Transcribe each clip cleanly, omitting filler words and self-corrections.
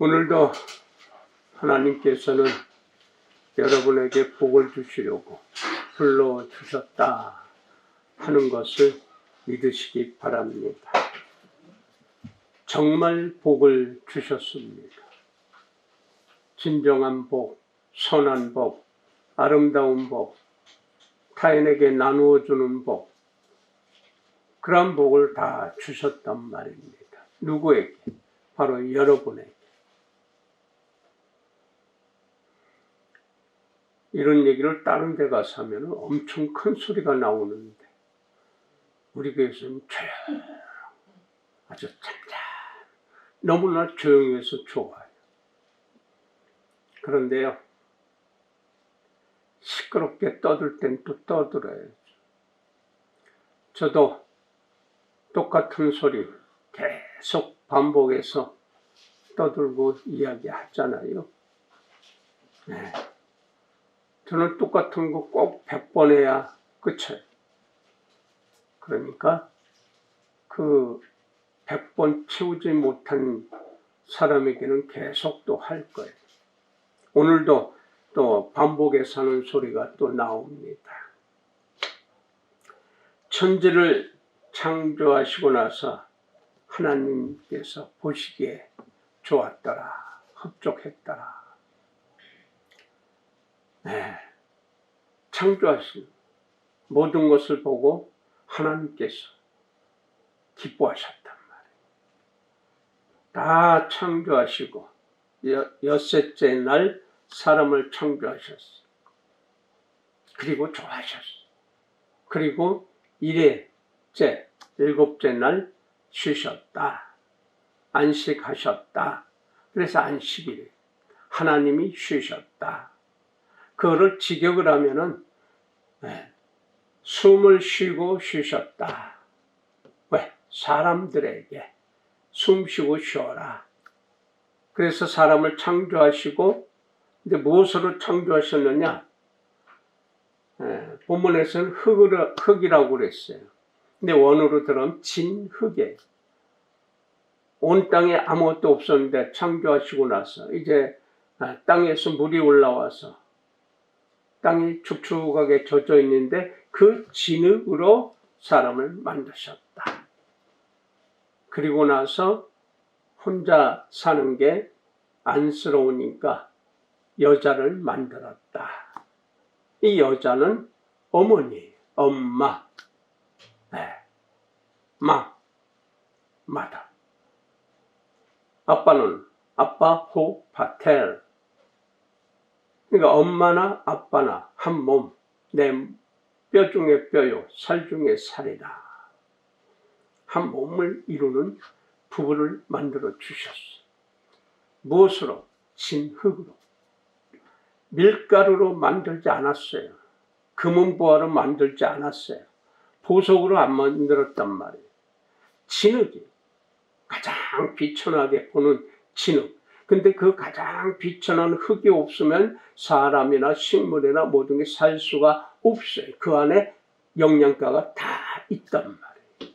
오늘도 하나님께서는 여러분에게 복을 주시려고 불러주셨다 하는 것을 믿으시기 바랍니다. 정말 복을 주셨습니다. 진정한 복, 선한 복, 아름다운 복, 타인에게 나누어주는 복, 그런 복을 다 주셨단 말입니다. 누구에게? 바로 여러분에게. 이런 얘기를 다른 데 가서 하면 엄청 큰 소리가 나오는데 우리 교회에서는 조용, 아주 잠잠, 너무나 조용해서 좋아요. 그런데요, 시끄럽게 떠들 땐 또 떠들어야죠. 저도 똑같은 소리 계속 반복해서 떠들고 이야기하잖아요. 네. 저는 똑같은 거 꼭 100번 해야 끝이에요. 그러니까 그 100번 채우지 못한 사람에게는 계속 또 할 거예요. 오늘도 또 반복해서 하는 소리가 또 나옵니다. 천지를 창조하시고 나서 하나님께서 보시기에 좋았더라, 흡족했더라. 네, 창조하신 모든 것을 보고 하나님께서 기뻐하셨단 말이에요. 다 창조하시고 엿새째 날 사람을 창조하셨어요. 그리고 좋아하셨어요. 그리고 일회째, 7째 날 쉬셨다. 안식하셨다. 그래서 안식일이에요. 하나님이 쉬셨다. 그거를 직역을 하면은 숨을 쉬고 쉬셨다. 왜? 사람들에게 숨 쉬고 쉬어라. 그래서 사람을 창조하시고 이제 무엇으로 창조하셨느냐? 본문에서는 흙이라고 그랬어요. 근데 원어로 들으면 진흙이에요. 온 땅에 아무것도 없었는데 창조하시고 나서 이제 땅에서 물이 올라와서 땅이 축축하게 젖어 있는데 그 진흙으로 사람을 만드셨다. 그리고 나서 혼자 사는 게 안쓰러우니까 여자를 만들었다. 이 여자는 어머니, 엄마, 마다. 아빠는 아빠 호 파텔. 그러니까 엄마나 아빠나 한 몸, 내 뼈 중에 뼈요, 살 중에 살이다. 한 몸을 이루는 부부를 만들어 주셨어. 무엇으로? 진흙으로. 밀가루로 만들지 않았어요. 금은보화로 만들지 않았어요. 보석으로 안 만들었단 말이에요. 진흙이 가장 비천하게 보는 진흙. 근데 그 가장 비천한 흙이 없으면 사람이나 식물이나 모든 게 살 수가 없어요. 그 안에 영양가가 다 있단 말이에요.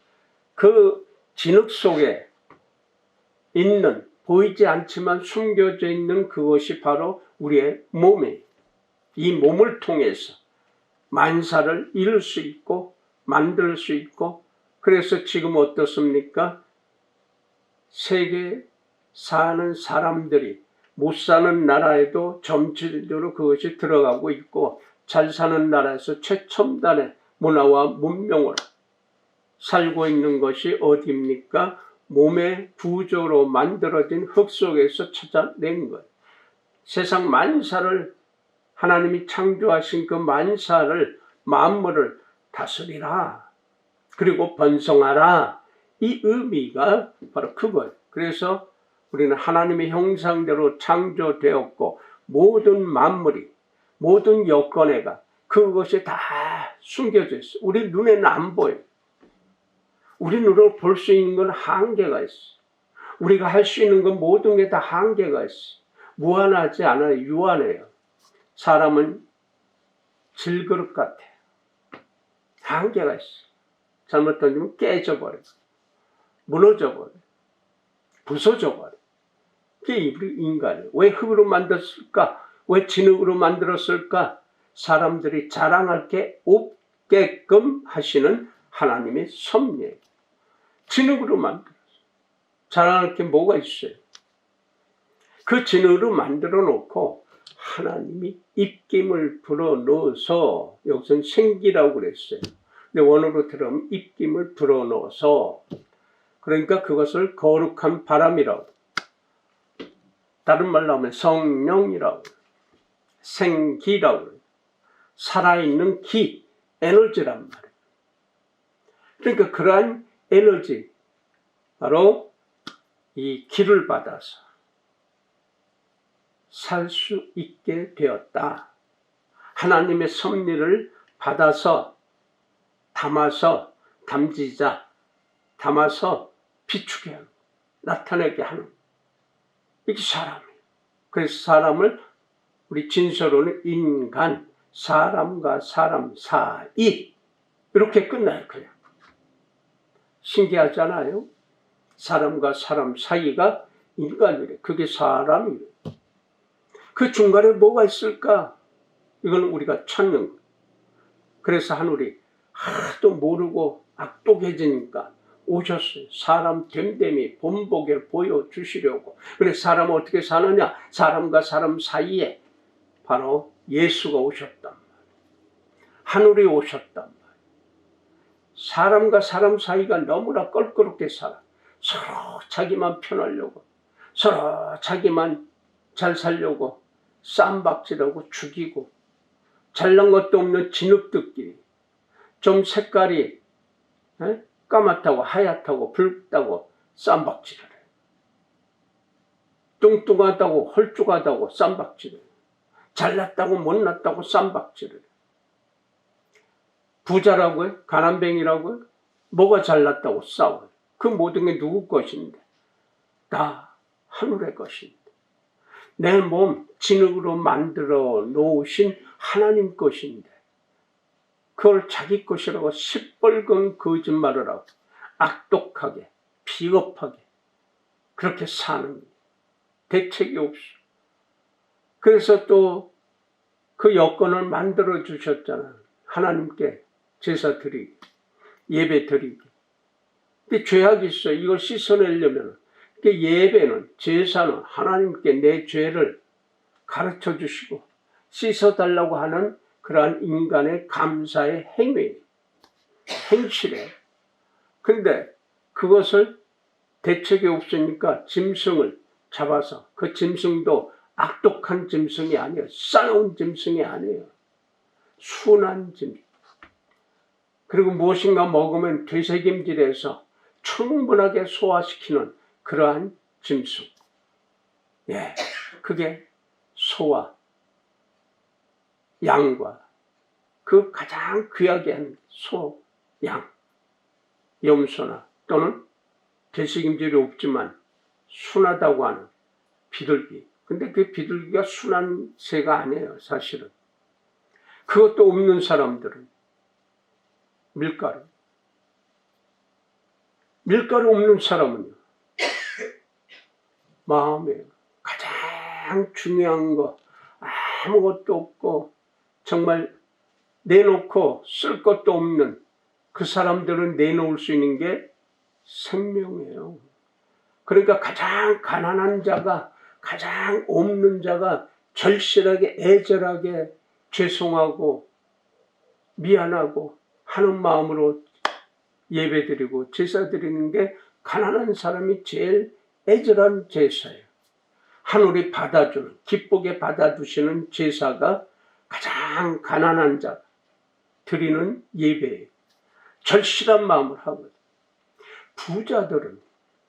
그 진흙 속에 있는, 보이지 않지만 숨겨져 있는 그것이 바로 우리의 몸이에요. 이 몸을 통해서 만사를 이룰 수 있고 만들 수 있고, 그래서 지금 어떻습니까? 세계 사는 사람들이 못 사는 나라에도 점진적으로 그것이 들어가고 있고, 잘 사는 나라에서 최첨단의 문화와 문명을 살고 있는 것이 어디입니까? 몸의 구조로 만들어진 흙 속에서 찾아낸 거예요. 세상 만사를 하나님이 창조하신 그 만사를, 만물을 다스리라. 그리고 번성하라. 이 의미가 바로 그거예요. 그래서 우리는 하나님의 형상대로 창조되었고, 모든 만물이, 모든 여건애가 그것이 다 숨겨져 있어요. 우리 눈에는 안 보여요. 우리 눈으로 볼 수 있는 건 한계가 있어요. 우리가 할 수 있는 건 모든 게 다 한계가 있어요. 무한하지 않아요. 유한해요. 사람은 질그릇 같아요. 한계가 있어요. 잘못 던지면 깨져버려요. 무너져버려요. 부서져버려요. 그게 우리 인간을 왜 흙으로 만들었을까? 왜 진흙으로 만들었을까? 사람들이 자랑할 게 없게끔 하시는 하나님의 섭리예요. 진흙으로 만들었어요. 자랑할 게 뭐가 있어요? 그 진흙으로 만들어 놓고 하나님이 입김을 불어넣어서, 여기서는 생기라고 그랬어요. 근데 원어로 들으면 입김을 불어넣어서, 그러니까 그것을 거룩한 바람이라고, 다른 말로 하면 성령이라고, 생기라고, 살아있는 기, 에너지란 말이에요. 그러니까 그러한 에너지, 바로 이 기를 받아서 살 수 있게 되었다. 하나님의 섭리를 받아서 담아서 담지자, 담아서 비추게 하는, 나타내게 하는, 이게 사람이에요. 그래서 사람을 우리 진서로는 인간, 사람과 사람 사이, 이렇게 끝나요. 그냥 신기하잖아요. 사람과 사람 사이가 인간이래. 그게 사람이래. 그 중간에 뭐가 있을까? 이건 우리가 찾는 거예요. 그래서 하늘이 하도 모르고 악독해지니까 오셨어요. 사람 됨됨이 본보기를 보여주시려고. 그래서 사람은 어떻게 사느냐? 사람과 사람 사이에 바로 예수가 오셨단 말이에요. 하늘이 오셨단 말이에요. 사람과 사람 사이가 너무나 껄끄럽게 살아. 서로 자기만 편하려고, 서로 자기만 잘 살려고 쌈박질하고 죽이고, 잘난 것도 없는 진흙들끼리 좀 색깔이 까맣다고 하얗다고 붉다고 쌈박질을 해. 뚱뚱하다고 헐쭉하다고 쌈박질을 해. 잘났다고 못났다고 쌈박질을 해. 부자라고 해? 가난뱅이라고 해? 뭐가 잘났다고 싸워요. 그 모든 게 누구 것인데? 다 하늘의 것인데. 내 몸 진흙으로 만들어 놓으신 하나님 것인데 그걸 자기 것이라고 시뻘건 거짓말을 하고 악독하게 비겁하게 그렇게 사는 대책이 없어. 그래서 또 그 여건을 만들어 주셨잖아. 하나님께 제사 드리기, 예배 드리기. 근데 죄악이 있어. 이걸 씻어내려면 예배는, 제사는 하나님께 내 죄를 가르쳐 주시고 씻어달라고 하는 그러한 인간의 감사의 행실에. 근데 그것을 대책이 없으니까 짐승을 잡아서, 그 짐승도 악독한 짐승이 아니에요. 싸운 짐승이 아니에요. 순한 짐승. 그리고 무엇인가 먹으면 되새김질해서 충분하게 소화시키는 그러한 짐승. 예, 그게 소와 양과 그 가장 귀하게 한 소, 양, 염소나 또는 되새김질이 없지만 순하다고 하는 비둘기. 근데 그 비둘기가 순한 새가 아니에요, 사실은. 그것도 없는 사람들은 밀가루 없는 사람은요, 마음에 가장 중요한 거 아무것도 없고 정말 내놓고 쓸 것도 없는 그 사람들은 내놓을 수 있는 게 생명이에요. 그러니까 가장 가난한 자가, 가장 없는 자가 절실하게 애절하게 죄송하고 미안하고 하는 마음으로 예배드리고 제사드리는 게 가난한 사람이 제일 애절한 제사예요. 하늘이 받아주는, 기쁘게 받아주시는 제사가 가장 가난한 자 드리는 예배예요. 절실한 마음을 하거든요. 부자들은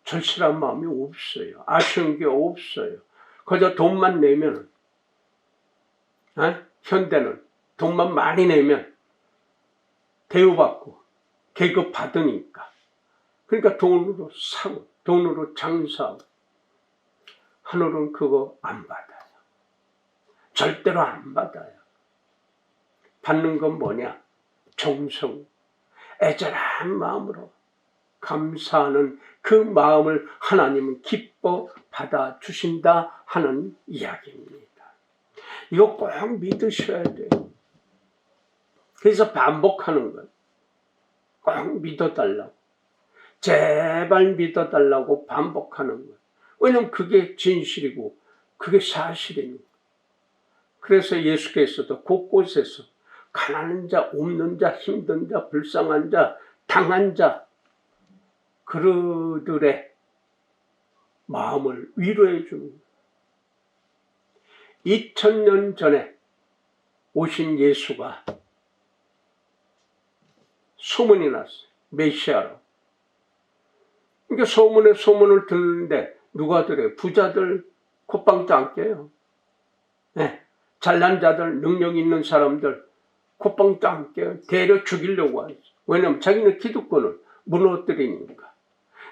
절실한 마음이 없어요. 아쉬운 게 없어요. 그저 돈만 내면, 현대는 돈만 많이 내면 대우받고 계급 받으니까. 그러니까 돈으로 사고 돈으로 장사하고. 하늘은 그거 안 받아요. 절대로 안 받아요. 받는 건 뭐냐? 정성, 애절한 마음으로 감사하는 그 마음을 하나님은 기뻐 받아주신다 하는 이야기입니다. 이거 꼭 믿으셔야 돼요. 그래서 반복하는 거예요. 꼭 믿어달라고. 제발 믿어달라고 반복하는 거예요. 왜냐면 그게 진실이고 그게 사실이니까. 그래서 예수께서도 곳곳에서 가난한 자, 없는 자, 힘든 자, 불쌍한 자, 당한 자, 그들의 마음을 위로해 주는 거예요. 2000년 전에 오신 예수가 소문이 났어요. 메시아로. 그러니까 소문을 듣는데 누가 들어요? 부자들 콧방도 안 껴요. 네. 잘난 자들, 능력 있는 사람들 콧방도 안 껴요. 데려 죽이려고 하죠. 왜냐면 자기는 기득권을 무너뜨리니까.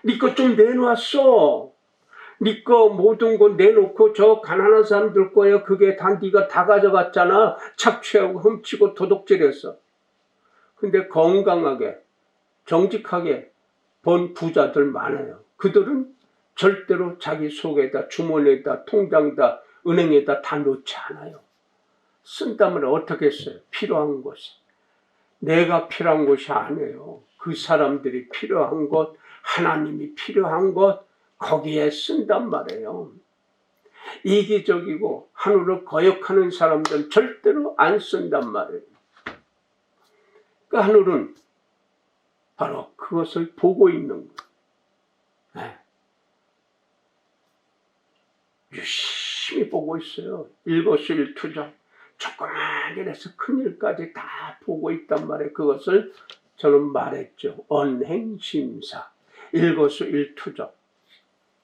네 거 좀 내놓았어. 네 거 모든 거 내놓고 저 가난한 사람들 거야. 그게 다 네가 다 가져갔잖아. 착취하고 훔치고 도둑질해서. 근데 건강하게 정직하게 번 부자들 많아요. 그들은 절대로 자기 속에다 주머니에다 통장에다 은행에다 다 놓지 않아요. 쓴다면 어떻게 써요? 필요한 곳에. 내가 필요한 곳이 아니에요. 그 사람들이 필요한 곳, 하나님이 필요한 곳, 거기에 쓴단 말이에요. 이기적이고 하늘을 거역하는 사람들은 절대로 안 쓴단 말이에요. 그 하늘은 바로 그것을 보고 있는 거예요. 네. 유심히 보고 있어요. 일거수일투족. 조그만 일에서 큰 일까지 다 보고 있단 말이에요. 그것을 저는 말했죠. 언행심사. 일거수일투족.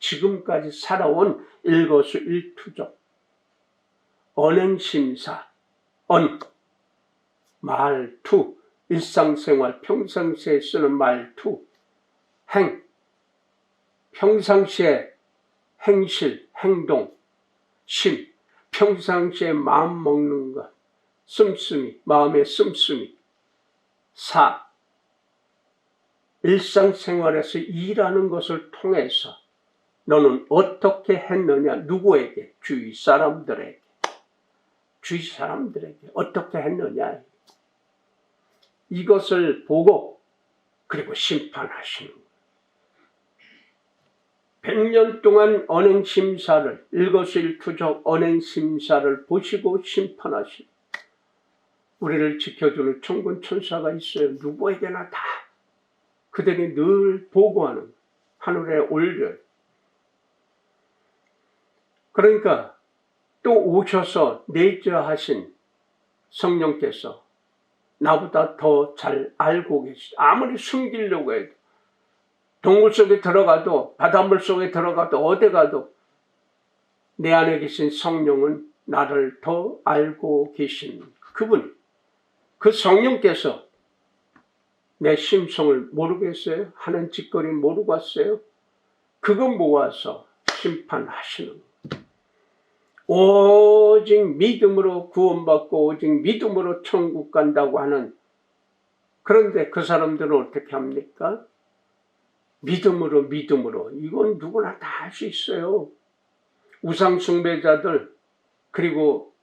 지금까지 살아온 일거수일투족. 언행심사. 말투. 일상생활, 평상시에 쓰는 말투. 평상시에 행실, 행동. 심. 평상시에 마음 먹는 것. 씀씀이, 마음의 씀씀이. 사. 일상생활에서 일하는 것을 통해서 너는 어떻게 했느냐? 누구에게? 주위 사람들에게. 어떻게 했느냐? 이것을 보고 그리고 심판하시는 거예요. 100년 동안 언행심사를, 일거수일투족 언행심사를 보시고 심판하시는 우리를 지켜주는 천군 천사가 있어요. 누구에게나 다. 그들이 늘 보고하는 하늘에 올려요. 그러니까 또 오셔서 내주하신 성령께서 나보다 더 잘 알고 계시죠. 아무리 숨기려고 해도 동물 속에 들어가도 바닷물 속에 들어가도 어디 가도 내 안에 계신 성령은 나를 더 알고 계신 그분. 그 성령께서 내 심성을 모르겠어요? 하는 짓거리 모르고 왔어요? 그거 모아서 심판하시는 거예요. 오직 믿음으로 구원받고 오직 믿음으로 천국 간다고 하는, 그런데 그 사람들은 어떻게 합니까? 믿음으로. 이건 누구나 다 할 수 있어요. 우상숭배자들, 그리고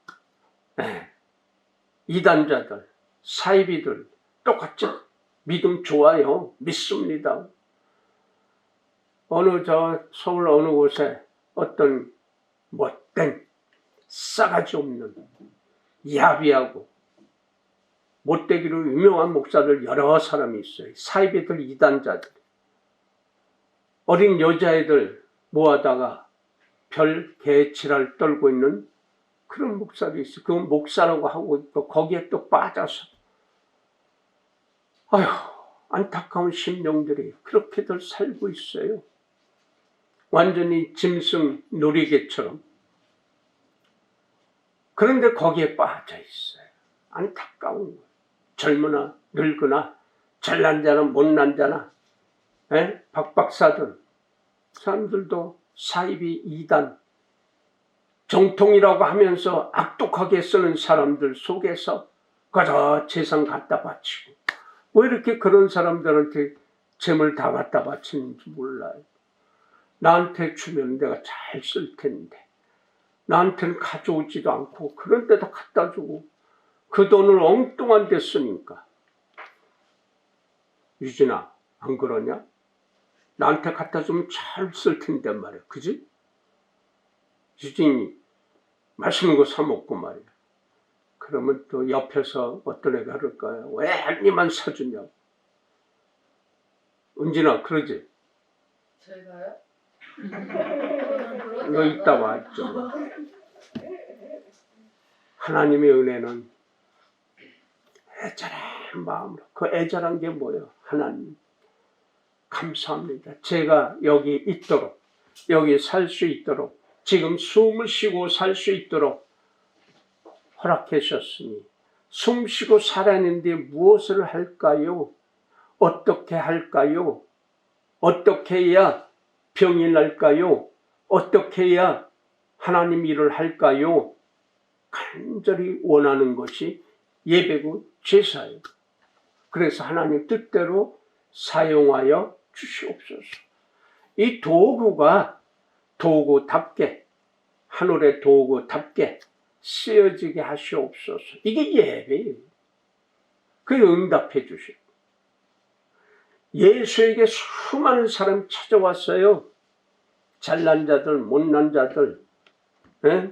이단자들, 사이비들 똑같이 믿음 좋아요. 믿습니다. 서울 어느 곳에 어떤 못된 싸가지 없는 야비하고 못되기로 유명한 목사들 여러 사람이 있어요. 사이비들, 이단자들. 어린 여자애들 모아다가 별 개치랄 떨고 있는 그런 목사도 있어요. 그건 목사라고 하고 있고 거기에 또 빠져서 안타까운 심령들이 그렇게들 살고 있어요. 완전히 짐승 놀이개처럼. 그런데 거기에 빠져 있어요. 안타까운 거예요. 젊으나 늙으나 잘난 자나 못난 자나 박박사들 사람들도 사이비, 이단, 정통이라고 하면서 악독하게 쓰는 사람들 속에서 그저 재산 갖다 바치고, 왜 이렇게 그런 사람들한테 재물 다 갖다 바치는지 몰라요. 나한테 주면 내가 잘 쓸 텐데 나한테는 가져오지도 않고 그런 데다 갖다 주고 그 돈을 엉뚱한 데 쓰니까. 유진아, 안 그러냐? 나한테 갖다 주면 잘 쓸 텐데 말이야. 그지? 유진이 맛있는 거 사 먹고 말이야. 그러면 또 옆에서 어떤 애가 그럴까요? 왜 니만 사주냐고. 은진아, 그러지? 제가요? 너 이따 와 있죠. 하나님의 은혜는 애절한 마음으로. 그 애절한 게 뭐예요? 하나님 감사합니다. 제가 여기 있도록, 여기 살 수 있도록, 지금 숨을 쉬고 살 수 있도록 허락해 주셨으니 숨 쉬고 살아있는데 무엇을 할까요? 어떻게 할까요? 어떻게 해야 병이 날까요? 어떻게 해야 하나님 일을 할까요? 간절히 원하는 것이 예배고 제사예요. 그래서 하나님 뜻대로 사용하여 주시옵소서. 이 도구가 도구답게, 하늘의 도구답게 쓰여지게 하시옵소서. 이게 예배예요. 그게 응답해 주시오. 예수에게 수많은 사람이 찾아왔어요. 잘난 자들, 못난 자들,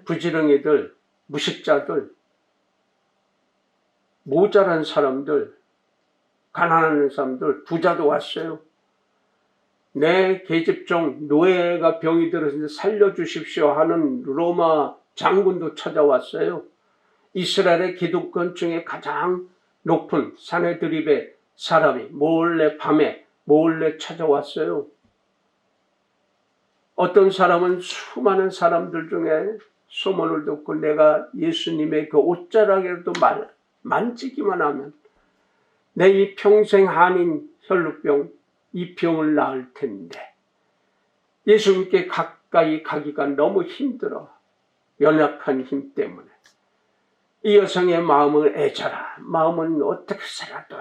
부지런이들, 무식자들, 모자란 사람들, 가난한 사람들, 부자도 왔어요. 내 계집종 노예가 병이 들어서 살려주십시오 하는 로마 장군도 찾아왔어요. 이스라엘의 기득권 중에 가장 높은 사내드립의 사람이 몰래 밤에 몰래 찾아왔어요. 어떤 사람은 수많은 사람들 중에 소문을 듣고 내가 예수님의 그 옷자락이라도 만지기만 하면 내 이 평생 한인 혈루병 이 병을 나을 텐데 예수님께 가까이 가기가 너무 힘들어. 연약한 힘 때문에. 이 여성의 마음은 애절한 마음은 어떻게 살아도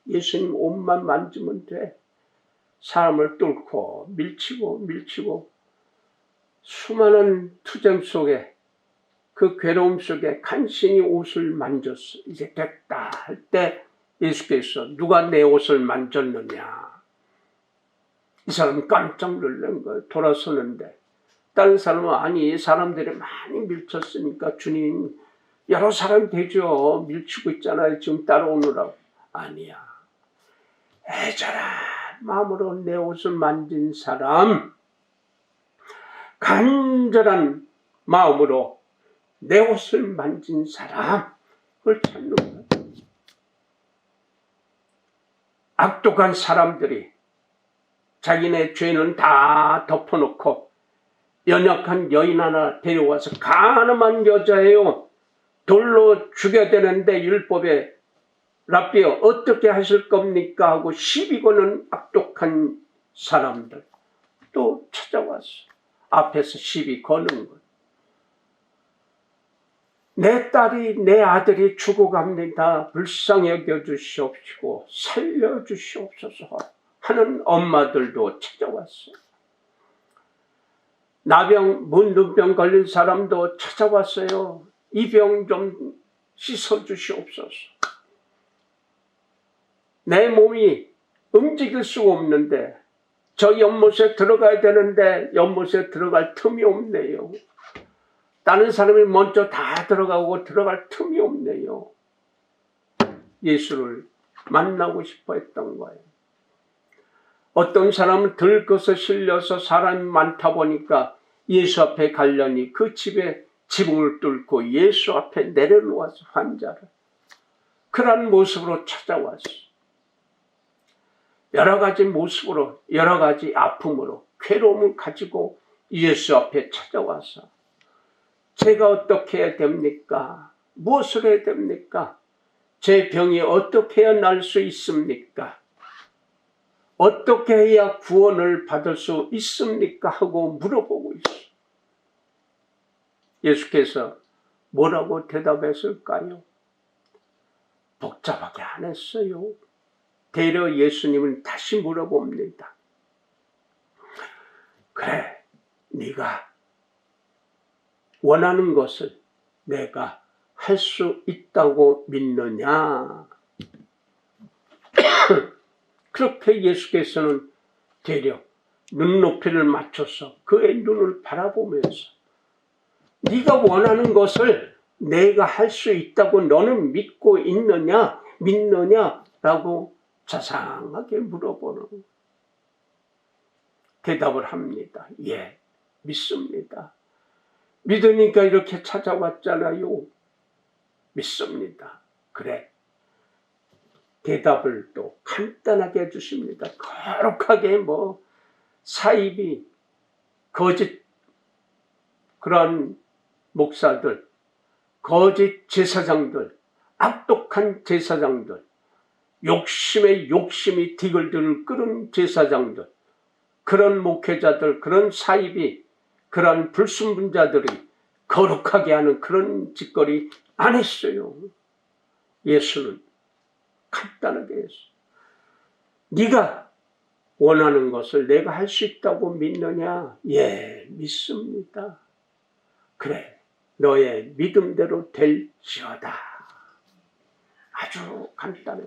예수님 옷만 만지면 돼. 사람을 뚫고 밀치고 수많은 투쟁 속에 그 괴로움 속에 간신히 옷을 만졌어. 이제 됐다 할 때 예수께서 누가 내 옷을 만졌느냐. 이 사람은 깜짝 놀란 거예요. 돌아서는데 다른 사람은 아니 사람들이 많이 밀쳤으니까 주님 여러 사람 되죠. 밀치고 있잖아요. 지금 따라오느라고. 아니야. 애절한 마음으로 내 옷을 만진 사람, 간절한 마음으로 내 옷을 만진 사람, 그걸 찾는 거예요. 악독한 사람들이 자기네 죄는 다 덮어놓고 연약한 여인 하나 데려와서 가늠한 여자예요. 돌로 죽여야 되는데 율법에 랍비여 어떻게 하실 겁니까? 하고 시비 거는 악독한 사람들 또 찾아왔어. 앞에서 시비 거는 것. 내 딸이 내 아들이 죽어갑니다. 불쌍히 여겨주시옵시고 살려주시옵소서 하는 엄마들도 찾아왔어. 나병, 문둥병 걸린 사람도 찾아왔어요. 이 병 좀 씻어주시옵소서. 내 몸이 움직일 수가 없는데 저 연못에 들어가야 되는데 연못에 들어갈 틈이 없네요. 다른 사람이 먼저 다 들어가고 들어갈 틈이 없네요. 예수를 만나고 싶어 했던 거예요. 어떤 사람은 들것에 실려서 사람이 많다 보니까 예수 앞에 가려니 그 집에 지붕을 뚫고 예수 앞에 내려놓아서 환자를 그런 모습으로 찾아왔어. 여러 가지 모습으로 여러 가지 아픔으로 괴로움을 가지고 예수 앞에 찾아와서 제가 어떻게 해야 됩니까? 무엇을 해야 됩니까? 제 병이 어떻게 해야 날 수 있습니까? 어떻게 해야 구원을 받을 수 있습니까? 하고 물어보고 있어. 예수께서 뭐라고 대답했을까요? 복잡하게 안 했어요. 되려 예수님은 다시 물어봅니다. 그래, 네가 원하는 것을 내가 할 수 있다고 믿느냐? 그렇게 예수께서는 되려 눈높이를 맞춰서 그의 눈을 바라보면서 네가 원하는 것을 내가 할 수 있다고 너는 믿고 있느냐? 믿느냐? 라고 자상하게 물어보는 대답을 합니다. 예, 믿습니다. 믿으니까 이렇게 찾아왔잖아요. 믿습니다. 그래. 대답을 또 간단하게 해주십니다. 거룩하게 사이비, 거짓 그런 목사들, 거짓 제사장들, 악독한 제사장들, 욕심이 디글디글 끓은 제사장들, 그런 목회자들, 그런 사이비, 그런 불순분자들이 거룩하게 하는 그런 짓거리 안 했어요. 예수는 간단하게 했어요. 네가 원하는 것을 내가 할 수 있다고 믿느냐? 예, 믿습니다. 그래, 너의 믿음대로 될지어다. 아주 간단해.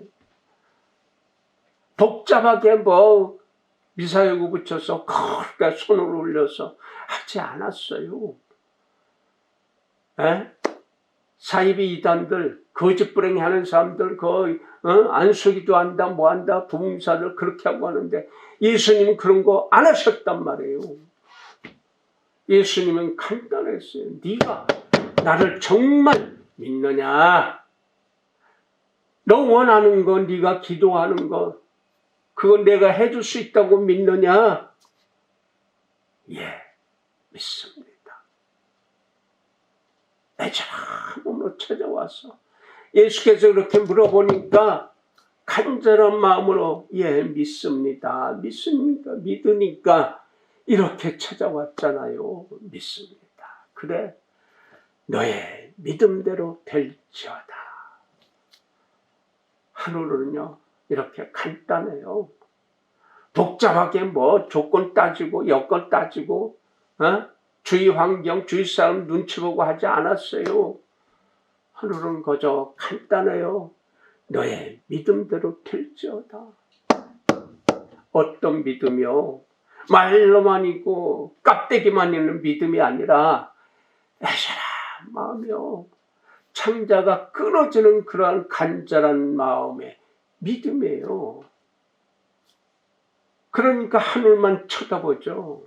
복잡하게 미사여구 붙여서 그렇게 손을 올려서 하지 않았어요. 사이비 이단들, 거짓불행이 하는 사람들, 안수기도 한다, 뭐한다, 부흥사들 그렇게 하고 하는데 예수님은 그런 거 안 하셨단 말이에요. 예수님은 간단했어요. 네가 나를 정말 믿느냐? 너 원하는 거, 네가 기도하는 거, 그건 내가 해줄 수 있다고 믿느냐? 예, 믿습니다. 애절한 몸으로 찾아와서 예수께서 그렇게 물어보니까 간절한 마음으로 예, 믿습니다. 믿습니까? 믿으니까 이렇게 찾아왔잖아요. 믿습니다. 그래, 너의 믿음대로 될지어다. 하루는요 이렇게 간단해요. 복잡하게 조건 따지고 여건 따지고 주위 환경, 주위 사람 눈치 보고 하지 않았어요. 하늘은 그저 간단해요. 너의 믿음대로 될지어다. 어떤 믿음이요? 말로만 있고 깍대기만 있는 믿음이 아니라 애절한 마음이요. 창자가 끊어지는 그러한 간절한 마음의 믿음이에요. 그러니까 하늘만 쳐다보죠.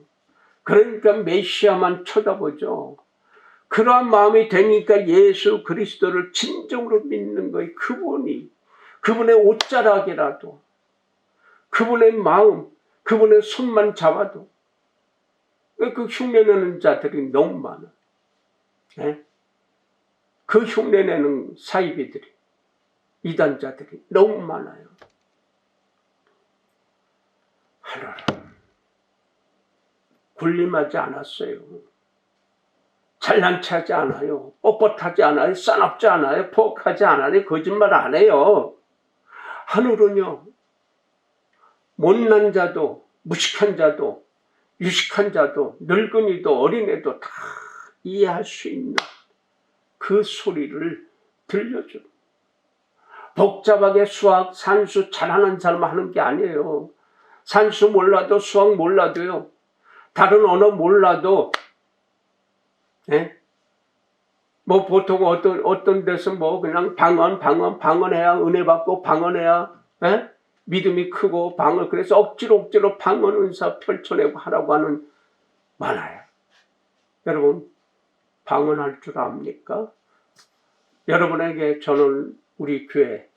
그러니까 메시아만 쳐다보죠. 그러한 마음이 되니까 예수 그리스도를 진정으로 믿는 거예요. 그분의 옷자락이라도, 그분의 마음, 그분의 손만 잡아도 그 흉내내는 자들이 너무 많아. 그 흉내내는 사이비들이, 이단자들이 너무 많아요. 하루는 군림하지 않았어요. 잘난 체하지 않아요. 뻣뻣하지 않아요. 싸납지 않아요. 포악하지 않아요. 거짓말 안 해요. 하늘은요, 못난 자도, 무식한 자도, 유식한 자도, 늙은이도, 어린애도 다 이해할 수 있는 그 소리를 들려줘. 복잡하게 수학, 산수 잘하는 사람 하는 게 아니에요. 산수 몰라도 수학 몰라도요. 다른 언어 몰라도 보통 어떤 데서 그냥 방언해야 은혜 받고 방언해야 믿음이 크고 그래서 억지로 방언 은사 펼쳐내고 하라고 하는 많아요. 여러분 방언할 줄 압니까? 여러분에게 저는 우리 교회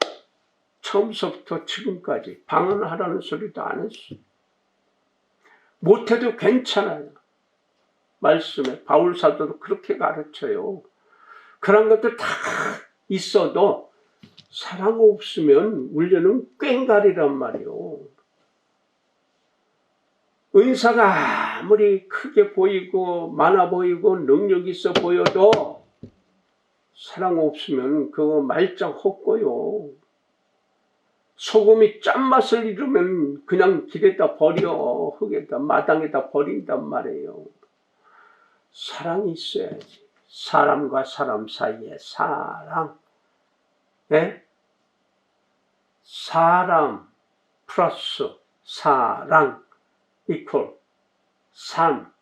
처음부터 지금까지 방언하라는 소리도 안 했어요. 못해도 괜찮아요. 말씀에 바울 사도도 그렇게 가르쳐요. 그런 것들 다 있어도 사랑 없으면 울려는 꽹가리란 말이에요. 은사가 아무리 크게 보이고 많아 보이고 능력 있어 보여도 사랑 없으면 그거 말짱 헛고요. 소금이 짠맛을 잃으면 그냥 길에다 버려, 흙에다, 마당에다 버린단 말이에요. 사랑이 있어야지. 사람과 사람 사이에 사랑. 네? 사람 플러스 사랑 이퀄 삶.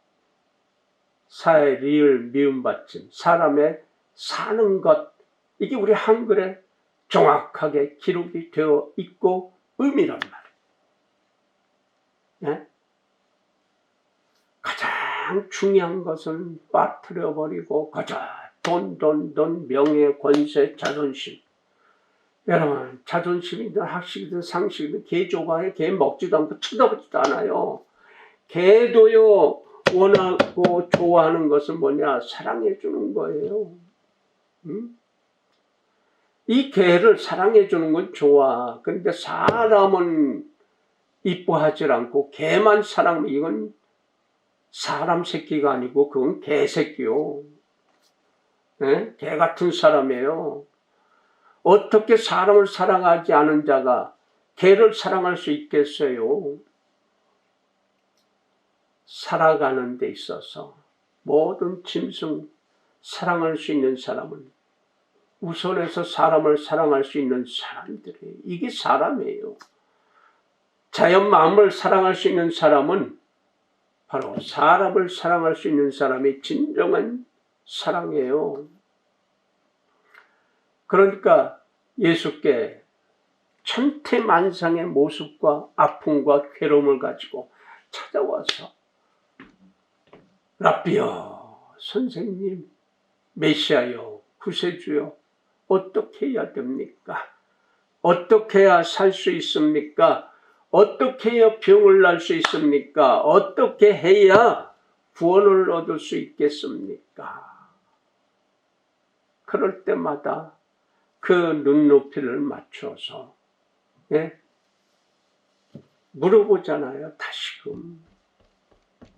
사의 리을 미음 받침. 사람의 사는 것. 이게 우리 한글에 정확하게 기록이 되어 있고 의미란 말이에요. 네? 가장 중요한 것은 빠뜨려버리고 돈, 명예, 권세, 자존심. 여러분, 자존심이든 학식이든 상식이든 개 좋아해. 개 먹지도 않고 쳐다보지도 않아요. 개도요, 원하고 좋아하는 것은 뭐냐? 사랑해 주는 거예요. 응? 이 개를 사랑해 주는 건 좋아. 그런데 사람은 이뻐하지 않고 개만 사랑하면 이건 사람 새끼가 아니고 그건 개 새끼요. 네? 개 같은 사람이에요. 어떻게 사람을 사랑하지 않은 자가 개를 사랑할 수 있겠어요? 살아가는 데 있어서 모든 짐승 사랑할 수 있는 사람은 우선해서 사람을 사랑할 수 있는 사람들이에요. 이게 사람이에요. 자연 마음을 사랑할 수 있는 사람은 바로 사람을 사랑할 수 있는 사람이 진정한 사랑이에요. 그러니까 예수께 천태만상의 모습과 아픔과 괴로움을 가지고 찾아와서 랍비여, 선생님, 메시아여, 구세주여, 어떻게 해야 됩니까? 어떻게 해야 살 수 있습니까? 어떻게 해야 병을 날 수 있습니까? 어떻게 해야 구원을 얻을 수 있겠습니까? 그럴 때마다 그 눈높이를 맞춰서 물어보잖아요. 다시금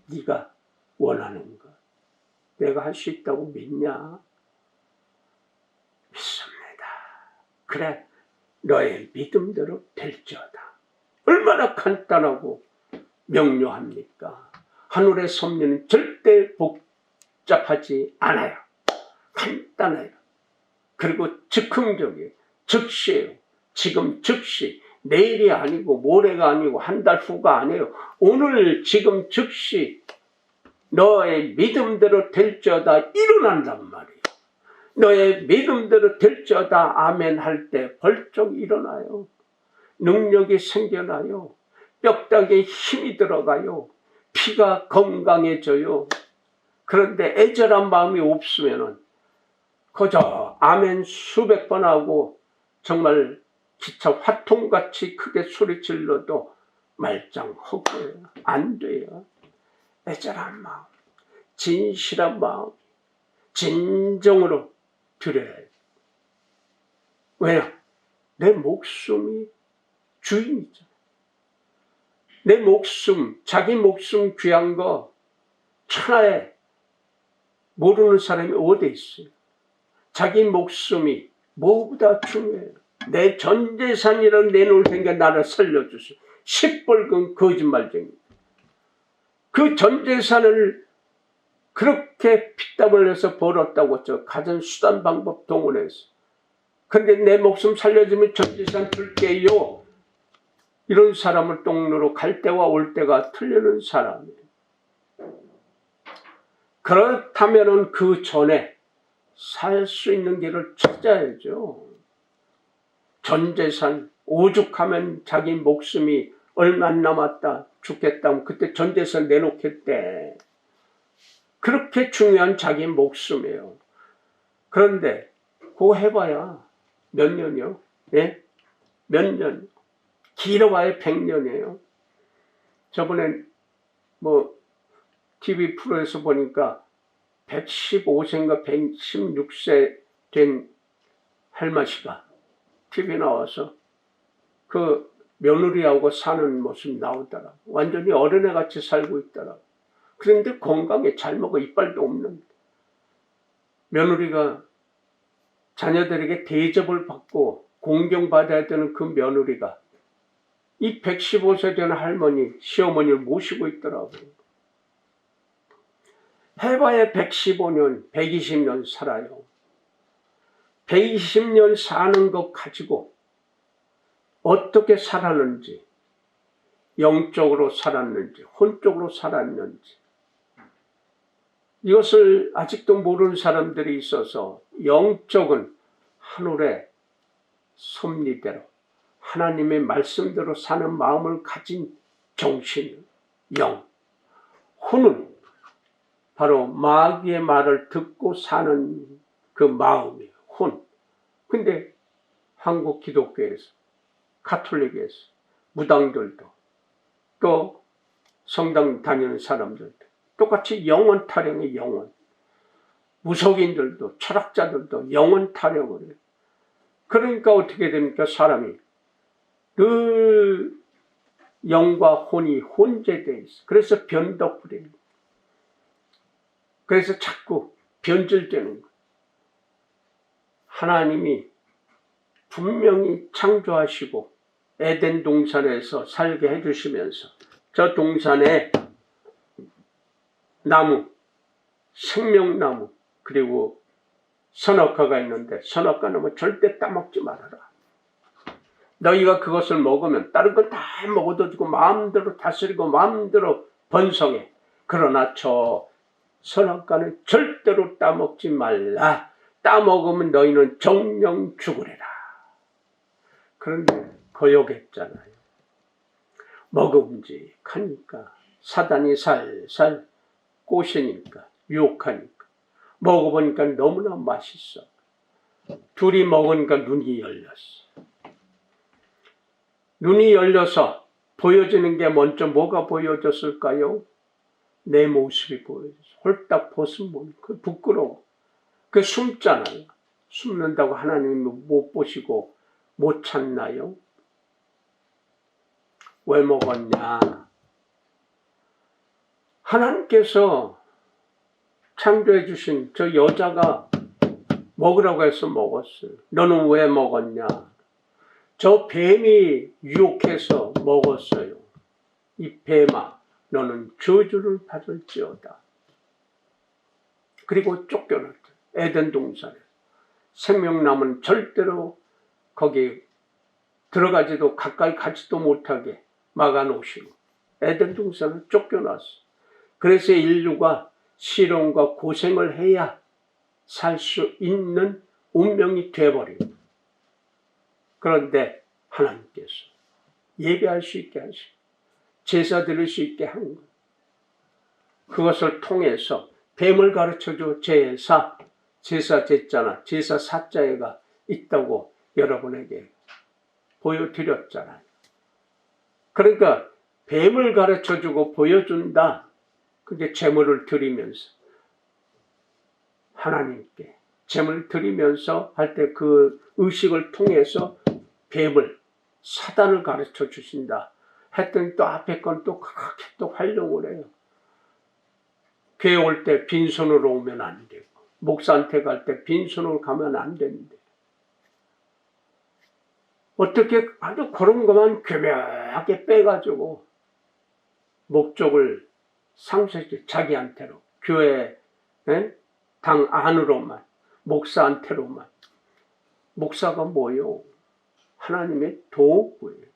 네가 원하는 것 내가 할 수 있다고 믿냐? 믿습니다. 그래, 너의 믿음대로 될지어다. 얼마나 간단하고 명료합니까? 하늘의 섭리는 절대 복잡하지 않아요. 간단해요. 그리고 즉흥적이에요. 즉시예요. 지금 즉시. 내일이 아니고 모레가 아니고 한 달 후가 아니에요. 오늘 지금 즉시 너의 믿음대로 될지어다 일어난단 말이에요. 너의 믿음대로 될지어다 아멘 할 때 벌쩍 일어나요. 능력이 생겨나요. 뼈다귀에 힘이 들어가요. 피가 건강해져요. 그런데 애절한 마음이 없으면은 그저 아멘 수백 번 하고 정말 기차 화통같이 크게 소리질러도 말짱허고요. 안 돼요. 애절한 마음, 진실한 마음, 진정으로 드려야 해요. 왜냐? 내 목숨이 주인이죠. 내 목숨, 자기 목숨 귀한 거 천하에 모르는 사람이 어디 있어요? 자기 목숨이 뭐보다 중요해요. 내 전 재산이라도 내놓을 테니까 나를 살려주세요. 시뻘건 거짓말쟁이. 그 전 재산을 그렇게 피땀을 내서 벌었다고 저 가진 수단 방법 동원해서. 근데 내 목숨 살려주면 전 재산 줄게요. 이런 사람을 똥로로 갈 때와 올 때가 틀리는 사람이에요. 그렇다면 그 전에 살 수 있는 길을 찾아야죠. 전 재산, 오죽하면 자기 목숨이 얼마 안 남았다, 죽겠다면 그때 전 재산 내놓겠대. 그렇게 중요한 자기 목숨이에요. 그런데 그거 해봐야 몇 년이요? 예? 몇 년? 길어봐야 100년이에요. 저번에 TV 프로에서 보니까 115세인가 116세 된 할머니가 TV 나와서 그 며느리하고 사는 모습 나오더라. 완전히 어린애같이 살고 있더라. 그런데 건강에 잘 먹어 이빨도 없는 며느리가 자녀들에게 대접을 받고 공경받아야 되는 그 며느리가 이 115세 된 할머니, 시어머니를 모시고 있더라고요. 해봐야 115년, 120년 살아요. 120년 사는 것 가지고 어떻게 살았는지, 영적으로 살았는지, 혼적으로 살았는지, 이것을 아직도 모르는 사람들이 있어서 영적은 하늘의 섭리대로 하나님의 말씀대로 사는 마음을 가진 정신, 영, 혼은 바로 마귀의 말을 듣고 사는 그 마음이에요. 혼. 근데 한국 기독교에서, 가톨릭에서, 무당들도 또 성당 다니는 사람들도 똑같이 영혼 타령의 영혼. 무속인들도 철학자들도 영혼 타령을 해요. 그러니까 어떻게 됩니까? 사람이 늘 영과 혼이 혼재되어 있어. 그래서 변덕부려요. 그래서 자꾸 변질되는 거예요. 하나님이 분명히 창조하시고 에덴 동산에서 살게 해주시면서 저 동산에 나무, 생명나무, 그리고 선악과가 있는데 선악과 나무 절대 따먹지 말아라. 너희가 그것을 먹으면 다른 걸 다 먹어도 주고 마음대로 다스리고 마음대로 번성해. 그러나 저 선악과는 절대로 따먹지 말라. 따먹으면 너희는 정령 죽으리라. 그런데 거역했잖아요. 먹음직하니까 사단이 살살 꼬시니까 유혹하니까 먹어보니까 너무나 맛있어. 둘이 먹으니까 눈이 열렸어. 눈이 열려서 보여지는 게 먼저 뭐가 보여졌을까요? 내 모습이 보여졌어. 홀딱 벗은 몸. 그 부끄러워. 그 숨잖아요. 숨는다고 하나님이 못 보시고 못 찾나요? 왜 먹었냐? 하나님께서 창조해 주신 저 여자가 먹으라고 해서 먹었어요. 너는 왜 먹었냐? 저 뱀이 유혹해서 먹었어요. 이 뱀아, 너는 저주를 받을지어다. 그리고 쫓겨났죠. 에덴 동산에. 생명나무는 절대로 거기 들어가지도 가까이 가지도 못하게 막아놓으시고 에덴 동산을 쫓겨났어. 그래서 인류가 실험과 고생을 해야 살 수 있는 운명이 되어버리고, 그런데 하나님께서 예배할 수 있게 하시고 제사 드릴 수 있게 한 거예요. 그것을 통해서 뱀을 가르쳐줘. 제사 제자나 제사 사자가 있다고 여러분에게 보여드렸잖아요. 그러니까 뱀을 가르쳐주고 보여준다. 그게 제물을 드리면서 하나님께 제물을 드리면서 할 때 그 의식을 통해서 뱀을, 사단을 가르쳐 주신다 했더니 또 앞에 건 또 그렇게 또 활용을 해요. 교회 올 때 빈손으로 오면 안 되고, 목사한테 갈 때 빈손으로 가면 안 되는데, 어떻게 아주 그런 것만 교묘하게 빼가지고 목적을 상쇄시 자기한테로, 교회 당 안으로만, 목사한테로만. 목사가 뭐요? 하나님의 도구예요.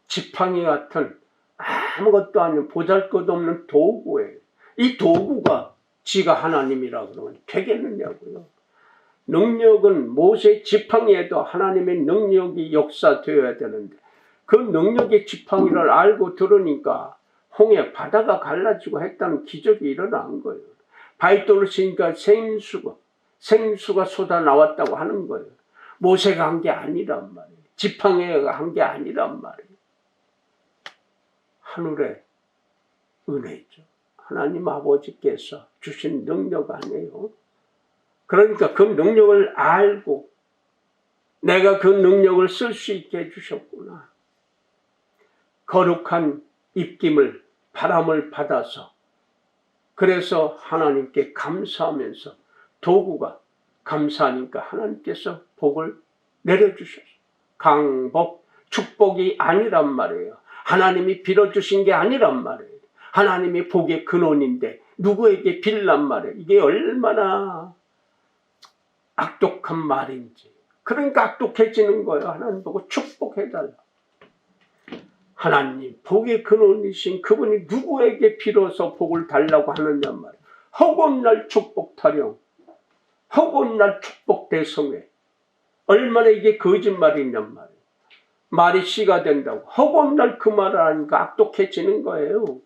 지팡이 같은 아무것도 아닌 보잘것없는 도구예요. 이 도구가 지가 하나님이라고 그러면 되겠느냐고요. 능력은 모세 지팡이에도 하나님의 능력이 역사되어야 되는데 그 능력의 지팡이를 알고 들으니까 홍해 바다가 갈라지고 했다는 기적이 일어난 거예요. 바위돌을 치니까 생수가 쏟아 나왔다고 하는 거예요. 모세가 한 게 아니란 말이에요. 지팡이가 한 게 아니란 말이에요. 하늘의 은혜죠. 하나님 아버지께서 주신 능력 아니에요. 그러니까 그 능력을 알고 내가 그 능력을 쓸 수 있게 해주셨구나. 거룩한 입김을, 바람을 받아서, 그래서 하나님께 감사하면서 도구가 감사하니까 하나님께서 복을 내려주셨어요. 강복, 축복이 아니란 말이에요. 하나님이 빌어주신 게 아니란 말이에요. 하나님이 복의 근원인데 누구에게 빌란 말이에요. 이게 얼마나 악독한 말인지. 그러니까 악독해지는 거예요. 하나님 보고 축복해달라. 하나님 복의 근원이신 그분이 누구에게 빌어서 복을 달라고 하느냐 말이에요. 허곤날 축복 타령, 허곤날 축복 대성회. 얼마나 이게 거짓말이냔 말이에요. 말이 씨가 된다고. 허곤날 그 말을 하니까 악독해지는 거예요.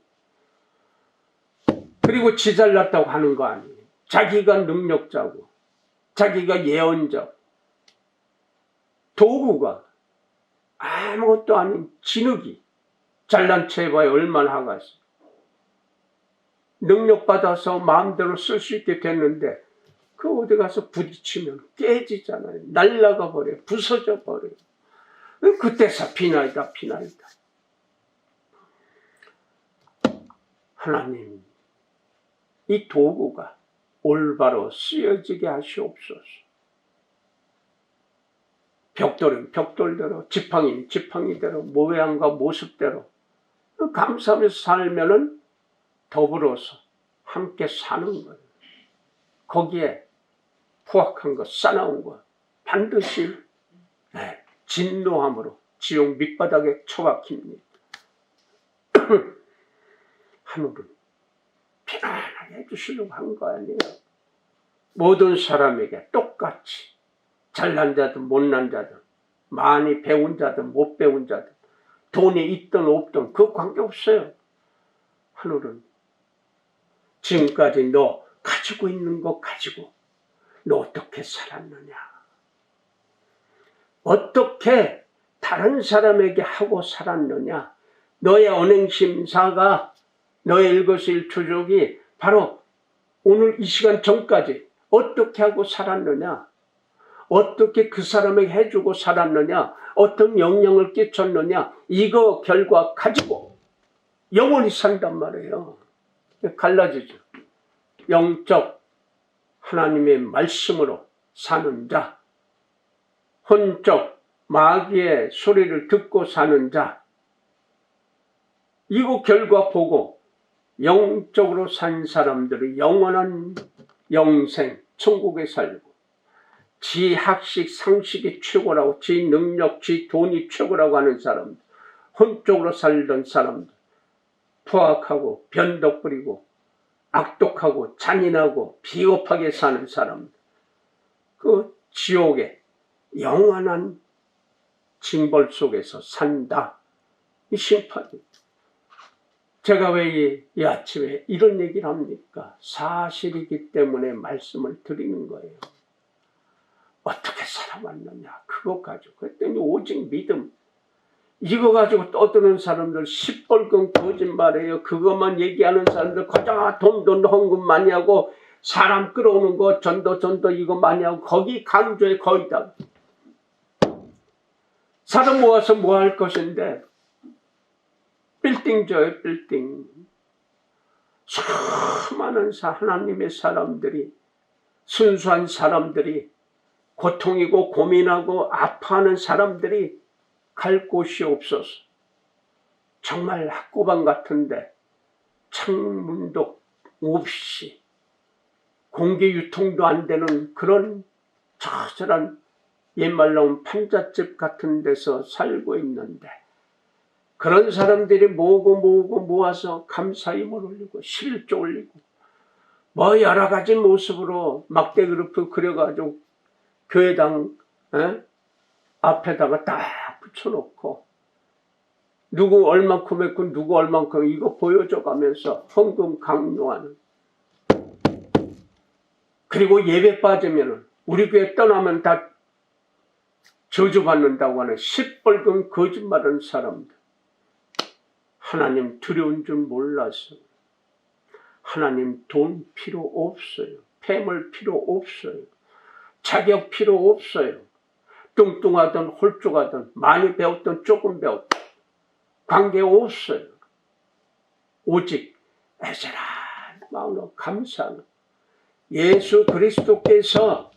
그리고 지 잘났다고 하는 거 아니에요. 자기가 능력자고 자기가 예언자, 도구가 아무것도 아닌 진흙이 잘난 체 해봐야 얼마나 하겠어. 능력받아서 마음대로 쓸 수 있게 됐는데 그 어디 가서 부딪히면 깨지잖아요. 날아가 버려요. 부서져 버려요. 그때서 비나이다 비나이다. 하나님 이 도구가 올바로 쓰여지게 하시옵소서. 벽돌은 벽돌대로, 지팡이는 지팡이대로, 모양과 모습대로 감사하면서 살면은 더불어서 함께 사는 거예요. 거기에 포악한 거, 싸나운 거 반드시 진노함으로 지옥 밑바닥에 처박힙니다. 하늘은 편안하게 해주시려고 한 거 아니에요. 모든 사람에게 똑같이 잘난 자든 못난 자든 많이 배운 자든 못 배운 자든 돈이 있든 없든 그 관계없어요. 하늘은 지금까지 너 가지고 있는 거 가지고 너 어떻게 살았느냐, 어떻게 다른 사람에게 하고 살았느냐, 너의 언행심사가 너의 일거수일투족이 바로 오늘 이 시간 전까지 어떻게 하고 살았느냐, 어떻게 그 사람에게 해주고 살았느냐, 어떤 영향을 끼쳤느냐, 이거 결과 가지고 영원히 산단 말이에요. 갈라지죠. 영적 하나님의 말씀으로 사는 자, 혼적 마귀의 소리를 듣고 사는 자, 이거 결과 보고 영적으로 산 사람들이 영원한 영생, 천국에 살고 지 학식, 상식이 최고라고, 지 능력, 지 돈이 최고라고 하는 사람들, 혼적으로 살던 사람들, 포악하고 변덕 부리고 악독하고 잔인하고 비겁하게 사는 사람들, 그 지옥의 영원한 징벌 속에서 산다. 이 심판이. 제가 왜 이 아침에 이런 얘기를 합니까? 사실이기 때문에 말씀을 드리는 거예요. 어떻게 살아왔느냐, 그것 가지고. 그랬더니 오직 믿음. 이거 가지고 떠드는 사람들 시뻘건 거짓말이에요. 그것만 얘기하는 사람들 가장 돈 헌금 많이 하고 사람 끌어오는 거 전도 이거 많이 하고 거기 강조에 거의 다. 사람 모아서 뭐 할 것인데 빌딩 져요, 빌딩. 수많은 하나님의 사람들이, 순수한 사람들이, 고통이고 고민하고 아파하는 사람들이 갈 곳이 없어서 정말 학고방 같은데 창문도 없이 공기 유통도 안 되는 그런 처절한 옛말로 하면 판잣집 같은 데서 살고 있는데 그런 사람들이 모아서 감사힘을 올리고 11조 올리고 뭐 여러 가지 모습으로 막대 그룹을 그려가지고 교회당 앞에다가 딱 붙여놓고 누구 얼만큼 했고 누구 얼만큼 이거 보여줘가면서 헌금 강요하는. 그리고 예배 빠지면 우리 교회 떠나면 다 저주받는다고 하는 시뻘건 거짓말하는 사람들. 하나님 두려운 줄 몰라서. 하나님 돈 필요 없어요. 폐물 필요 없어요. 자격 필요 없어요. 뚱뚱하든 홀쭉하든 많이 배웠든 조금 배웠든 관계 없어요. 오직 애절한 마음으로 감사하는 예수 그리스도께서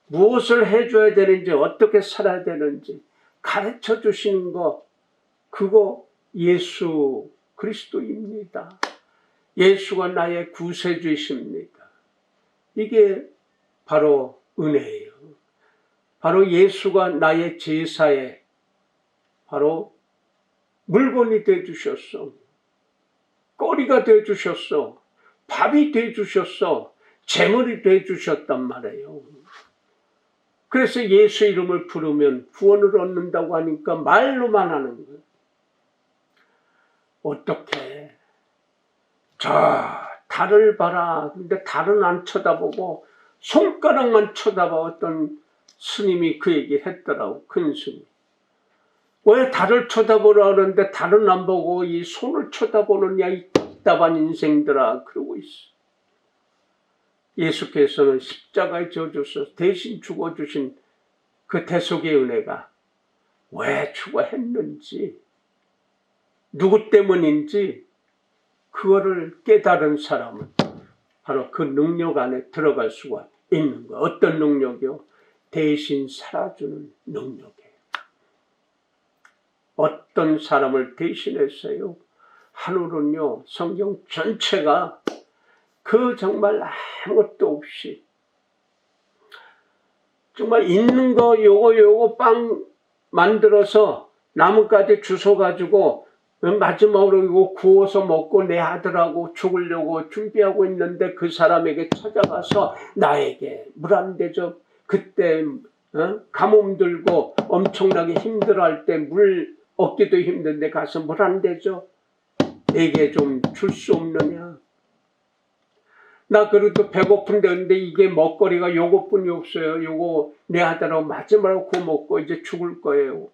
무엇을 해줘야 되는지, 어떻게 살아야 되는지 가르쳐 주시는 거, 그거 예수 그리스도입니다. 예수가 나의 구세주이십니다. 이게 바로 은혜예요. 바로 예수가 나의 제사에 바로 물건이 되어주셨어. 꼬리가 되어주셨어. 밥이 되어주셨어. 재물이 되어주셨단 말이에요. 그래서 예수 이름을 부르면 구원을 얻는다고 하니까 말로만 하는 거예요. 어떻게? 달을 봐라. 근데 달은 안 쳐다보고 손가락만 쳐다봐. 어떤 스님이 그 얘기 했더라고. 큰 스님. 왜 달을 쳐다보라 그러는데 달은 안 보고 이 손을 쳐다보느냐, 이 답답한 인생들아. 그러고 있어. 예수께서는 십자가에 져줘서 대신 죽어주신 그 대속의 은혜가 왜 죽어했는지, 누구 때문인지 그거를 깨달은 사람은 바로 그 능력 안에 들어갈 수가 있는 거예요. 어떤 능력이요? 대신 살아주는 능력이에요. 어떤 사람을 대신했어요? 하늘은요, 성경 전체가 그 정말 아무것도 없이 정말 있는 거 요거 빵 만들어서 나뭇가지 주워가지고 마지막으로 이거 구워서 먹고 내 아들하고 죽으려고 준비하고 있는데 그 사람에게 찾아가서 나에게 물 한 대접, 그때 가뭄 들고 엄청나게 힘들어할 때 물 얻기도 힘든데 가서 물 한 대접 내게 좀 줄 수 없느냐. 나 그래도 배고픈데 근데 이게 먹거리가 요것뿐이 없어요. 요거 내 아들하고 마지막으로 구워 먹고 이제 죽을 거예요.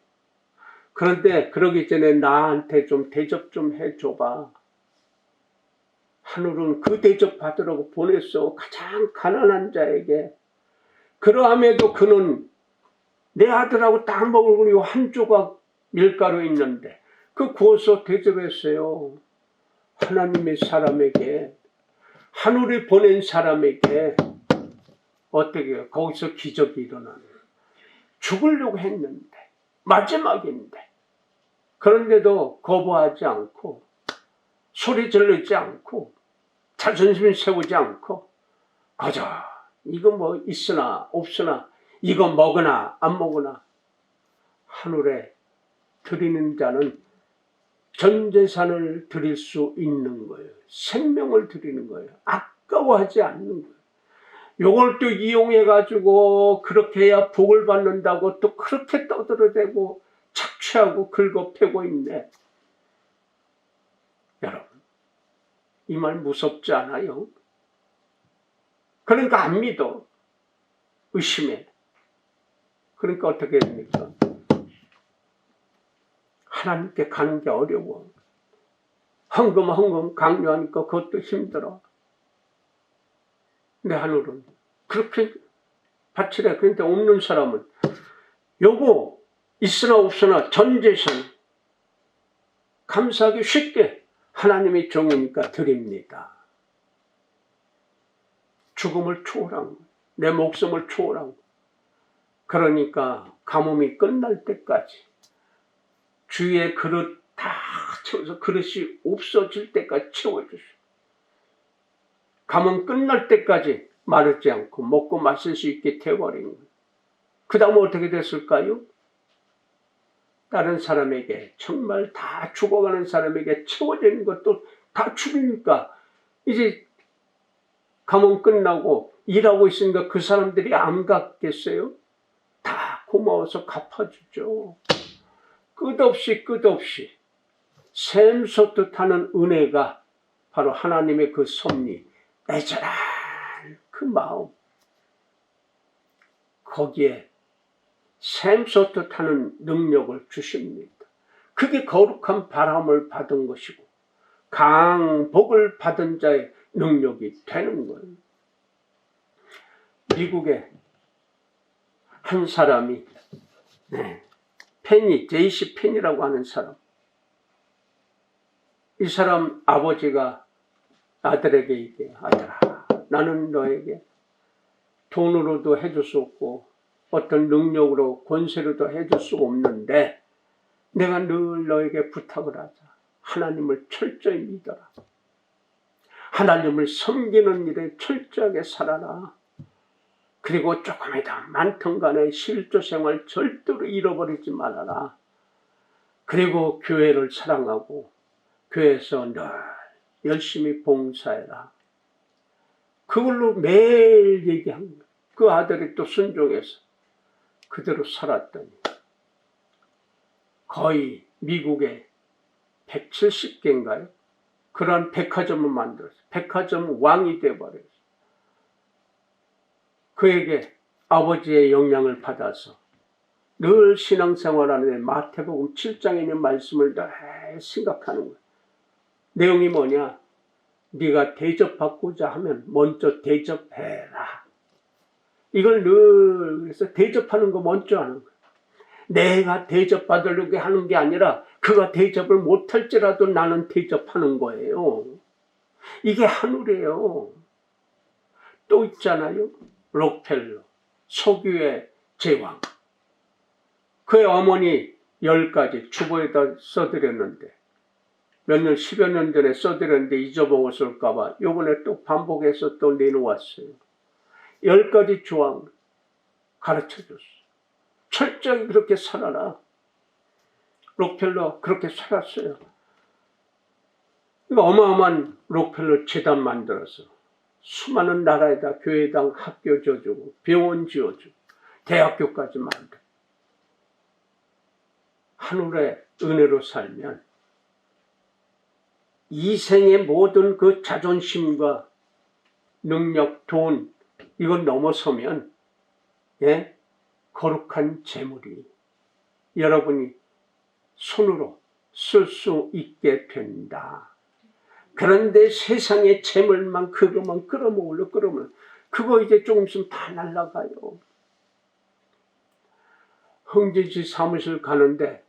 그런데 그러기 전에 나한테 좀 대접 좀 해줘봐. 하늘은 그 대접 받으라고 보냈어. 가장 가난한 자에게. 그러함에도 그는 내 아들하고 딱 먹을 거 한 조각 밀가루 있는데 그 구워서 대접했어요. 하나님의 사람에게, 하늘이 보낸 사람에게. 어떻게 해요? 거기서 기적이 일어나는 거예요. 죽으려고 했는데 마지막인데 그런데도 거부하지 않고 소리 지르지 않고 자존심 세우지 않고 가자. 이거 뭐 있으나 없으나 이거 먹으나 안 먹으나 하늘에 드리는 자는 전 재산을 드릴 수 있는 거예요. 생명을 드리는 거예요. 아까워하지 않는 거예요. 요걸 또 이용해가지고 그렇게 해야 복을 받는다고 또 그렇게 떠들어대고 착취하고 긁어패고 있네. 여러분, 이 말 무섭지 않아요? 그러니까 안 믿어. 의심해. 그러니까 어떻게 됩니까? 하나님께 가는 게 어려워. 헌금 강요하니까 그것도 힘들어. 내 하늘은 그렇게 바치래. 그런데 없는 사람은 요거 있으나 없으나 전 재산 감사하기 쉽게 하나님의 종이니까 드립니다. 죽음을 초월한 거, 내 목숨을 초월한 거. 그러니까 가뭄이 끝날 때까지 주위의 그릇 다 채워서 그릇이 없어질 때까지 채워주시오. 가뭄 끝날 때까지 마르지 않고 먹고 마실 수 있게 되어버린 거예요. 그 다음에 어떻게 됐을까요? 다른 사람에게, 정말 다 죽어가는 사람에게 채워지는 것도 다 죽으니까 이제 가뭄 끝나고 일하고 있으니까 그 사람들이 안 갚겠어요? 다 고마워서 갚아주죠. 끝없이 샘솟듯하는 은혜가 바로 하나님의 그 섭리, 애절한 그 마음, 거기에 샘솟듯하는 능력을 주십니다. 그게 거룩한 바람을 받은 것이고 강복을 받은 자의 능력이 되는 거예요. 미국에 한 사람이 제이시 펜이라고 하는 사람, 이 사람 아버지가 아들에게 얘기해요. 아들아, 나는 너에게 돈으로도 해줄 수 없고 어떤 능력으로 권세로도 해줄 수가 없는데 내가 늘 너에게 부탁을 하자. 하나님을 철저히 믿어라. 하나님을 섬기는 일에 철저하게 살아라. 그리고 조금이든 많든 간에 실조 생활 절대로 잃어버리지 말아라. 그리고 교회를 사랑하고 교회에서 늘 열심히 봉사해라. 그걸로 매일 얘기한 거예요. 그 아들이 또 순종해서 그대로 살았더니 거의 미국에 170개인가요? 그런 백화점을 만들었어요. 백화점 왕이 되어버렸어요. 그에게 아버지의 영향을 받아서 늘 신앙생활하는데 마태복음 7장에 있는 말씀을 늘 생각하는 거예요. 내용이 뭐냐? 네가 대접받고자 하면 먼저 대접해라. 이걸 늘 그래서 대접하는 거 먼저 하는 거예요. 내가 대접받으려고 하는 게 아니라 그가 대접을 못할지라도 나는 대접하는 거예요. 이게 한우래요. 또 있잖아요. 록펠러, 석유의 제왕. 그의 어머니 10가지 주보에다 써드렸는데 몇 년, 10여 년 전에 써드렸는데 잊어먹었을까봐 요번에 또 반복해서 또 내놓았어요. 10가지 조항 가르쳐줬어요. 철저히 그렇게 살아라. 록펠러 그렇게 살았어요. 어마어마한 록펠러 재단 만들어서 수많은 나라에다 교회당 학교 지어주고 병원 지어주고 대학교까지 만들고 하늘의 은혜로 살면 이 생의 모든 그 자존심과 능력, 돈 이걸 넘어서면 거룩한 재물이 여러분이 손으로 쓸 수 있게 된다. 그런데 세상의 재물만 그것만 끌어모으려 그러면 그거 이제 조금 있으면 다 날아가요. 흥진씨 사무실 가는데